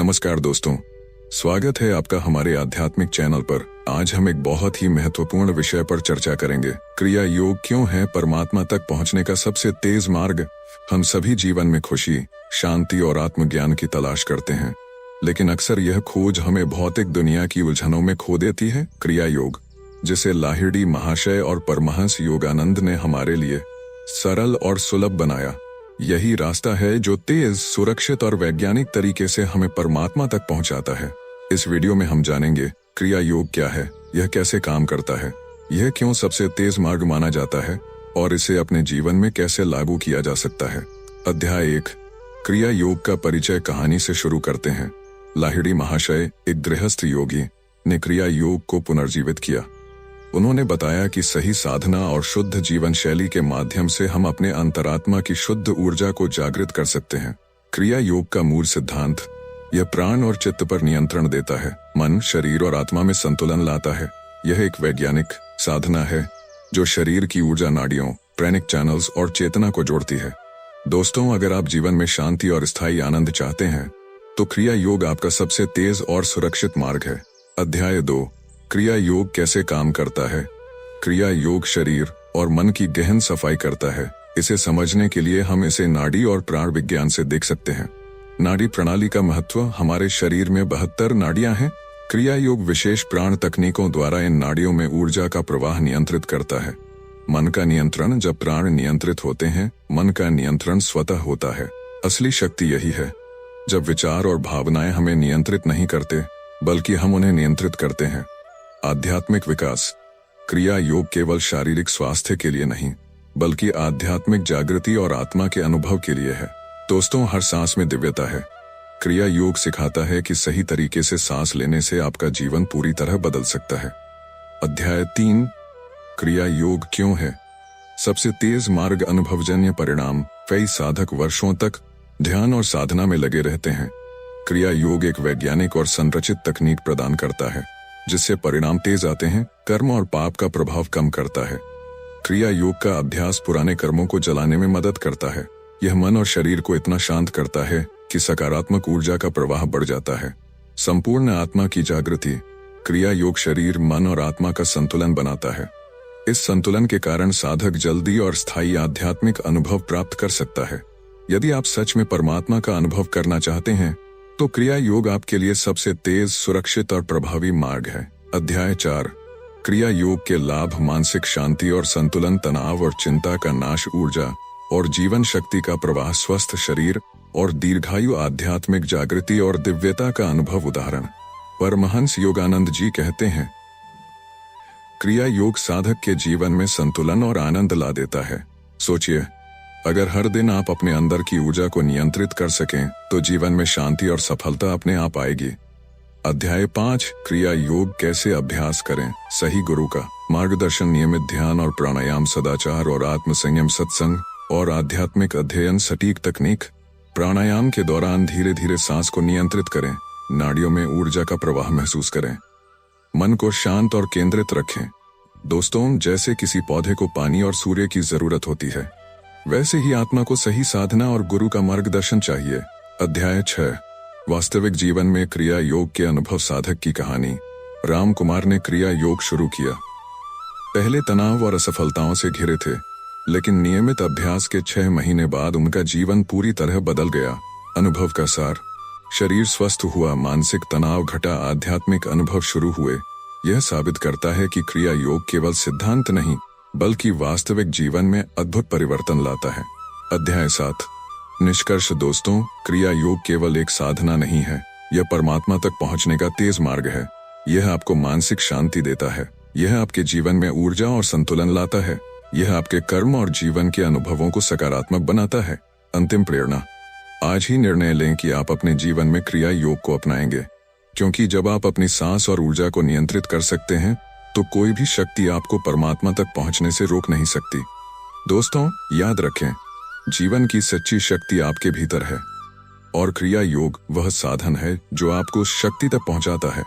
नमस्कार दोस्तों, स्वागत है आपका हमारे आध्यात्मिक चैनल पर। आज हम एक बहुत ही महत्वपूर्ण विषय पर चर्चा करेंगे। क्रिया योग क्यों है परमात्मा तक पहुंचने का सबसे तेज मार्ग। हम सभी जीवन में खुशी, शांति और आत्मज्ञान की तलाश करते हैं, लेकिन अक्सर यह खोज हमें भौतिक दुनिया की उलझनों में खो देती है। क्रिया योग, जिसे लाहिड़ी महाशय और परमहंस योगानंद ने हमारे लिए सरल और सुलभ बनाया, यही रास्ता है जो तेज, सुरक्षित और वैज्ञानिक तरीके से हमें परमात्मा तक पहुंचाता है। इस वीडियो में हम जानेंगे क्रिया योग क्या है, यह कैसे काम करता है, यह क्यों सबसे तेज मार्ग माना जाता है और इसे अपने जीवन में कैसे लागू किया जा सकता है। अध्याय 1, क्रिया योग का परिचय कहानी से शुरू करते हैं। लाहिड़ी महाशय, एक गृहस्थ योगी, ने क्रिया योग को पुनर्जीवित किया। उन्होंने बताया कि सही साधना और शुद्ध जीवन शैली के माध्यम से हम अपने अंतरात्मा की शुद्ध ऊर्जा को जागृत कर सकते हैं। क्रिया योग का मूल सिद्धांत, यह प्राण और चित्त पर नियंत्रण देता है, मन, शरीर और आत्मा में संतुलन लाता है। यह एक वैज्ञानिक साधना है जो शरीर की ऊर्जा नाड़ियों, प्राणिक चैनल्स और चेतना को जोड़ती है। दोस्तों, अगर आप जीवन में शांति और स्थायी आनंद चाहते हैं तो क्रिया योग आपका सबसे तेज और सुरक्षित मार्ग है। अध्याय 2, क्रिया योग कैसे काम करता है। क्रिया योग शरीर और मन की गहन सफाई करता है। इसे समझने के लिए हम इसे नाड़ी और प्राण विज्ञान से देख सकते हैं। नाड़ी प्रणाली का महत्व, हमारे शरीर में 72 नाड़ियां हैं। क्रिया योग विशेष प्राण तकनीकों द्वारा इन नाड़ियों में ऊर्जा का प्रवाह नियंत्रित करता है। मन का नियंत्रण, जब प्राण नियंत्रित होते हैं, मन का नियंत्रण स्वतः होता है। असली शक्ति यही है, जब विचार और भावनाएं हमें नियंत्रित नहीं करते बल्कि हम उन्हें नियंत्रित करते हैं। आध्यात्मिक विकास, क्रिया योग केवल शारीरिक स्वास्थ्य के लिए नहीं बल्कि आध्यात्मिक जागृति और आत्मा के अनुभव के लिए है। दोस्तों, हर सांस में दिव्यता है। क्रिया योग सिखाता है कि सही तरीके से सांस लेने से आपका जीवन पूरी तरह बदल सकता है। अध्याय 3, क्रिया योग क्यों है सबसे तेज मार्ग। अनुभवजन्य परिणाम, कई साधक वर्षों तक ध्यान और साधना में लगे रहते हैं। क्रिया योग एक वैज्ञानिक और संरचित तकनीक प्रदान करता है जिससे परिणाम तेज आते हैं। कर्म और पाप का प्रभाव कम करता है। क्रिया योग का अभ्यास पुराने कर्मों को जलाने में मदद करता है। यह मन और शरीर को इतना शांत करता है कि सकारात्मक ऊर्जा का प्रवाह बढ़ जाता है। संपूर्ण आत्मा की जागृति, क्रिया योग शरीर, मन और आत्मा का संतुलन बनाता है। इस संतुलन के कारण साधक जल्दी और स्थायी आध्यात्मिक अनुभव प्राप्त कर सकता है। यदि आप सच में परमात्मा का अनुभव करना चाहते हैं तो क्रिया योग आपके लिए सबसे तेज, सुरक्षित और प्रभावी मार्ग है। अध्याय 4, क्रिया योग के लाभ, मानसिक शांति और संतुलन, तनाव और चिंता का नाश, ऊर्जा और जीवन शक्ति का प्रवाह, स्वस्थ शरीर और दीर्घायु, आध्यात्मिक जागृति और दिव्यता का अनुभव। उदाहरण, परमहंस योगानंद जी कहते हैं, क्रिया योग साधक के जीवन में संतुलन और आनंद ला देता है। सोचिए, अगर हर दिन आप अपने अंदर की ऊर्जा को नियंत्रित कर सकें तो जीवन में शांति और सफलता अपने आप आएगी। अध्याय 5, क्रिया योग कैसे अभ्यास करें। सही गुरु का मार्गदर्शन, नियमित ध्यान और प्राणायाम, सदाचार और आत्मसंयम, सत्संग और आध्यात्मिक अध्ययन, सटीक तकनीक। प्राणायाम के दौरान धीरे धीरे सांस को नियंत्रित करें, नाड़ियों में ऊर्जा का प्रवाह महसूस करें, मन को शांत और केंद्रित रखें। दोस्तों, जैसे किसी पौधे को पानी और सूर्य की जरूरत होती है, वैसे ही आत्मा को सही साधना और गुरु का मार्गदर्शन चाहिए। अध्याय 6, वास्तविक जीवन में क्रिया योग के अनुभव। साधक की कहानी, राम कुमार ने क्रिया योग शुरू किया। पहले तनाव और असफलताओं से घिरे थे, लेकिन नियमित अभ्यास के 6 महीने बाद उनका जीवन पूरी तरह बदल गया। अनुभव का सार, शरीर स्वस्थ हुआ, मानसिक तनाव घटा, आध्यात्मिक अनुभव शुरू हुए। यह साबित करता है कि क्रिया योग केवल सिद्धांत नहीं बल्कि वास्तविक जीवन में अद्भुत परिवर्तन लाता है। अध्याय 7, निष्कर्ष। दोस्तों, क्रिया योग केवल एक साधना नहीं है, यह परमात्मा तक पहुंचने का तेज मार्ग है। यह आपको मानसिक शांति देता है, यह आपके जीवन में ऊर्जा और संतुलन लाता है, यह आपके कर्म और जीवन के अनुभवों को सकारात्मक बनाता है। अंतिम प्रेरणा, आज ही निर्णय लें कि आप अपने जीवन में क्रिया योग को अपनाएंगे, क्योंकि जब आप अपनी सांस और ऊर्जा को नियंत्रित कर सकते हैं तो कोई भी शक्ति आपको परमात्मा तक पहुंचने से रोक नहीं सकती। दोस्तों, याद रखें, जीवन की सच्ची शक्ति आपके भीतर है और क्रिया योग वह साधन है जो आपको शक्ति तक पहुंचाता है।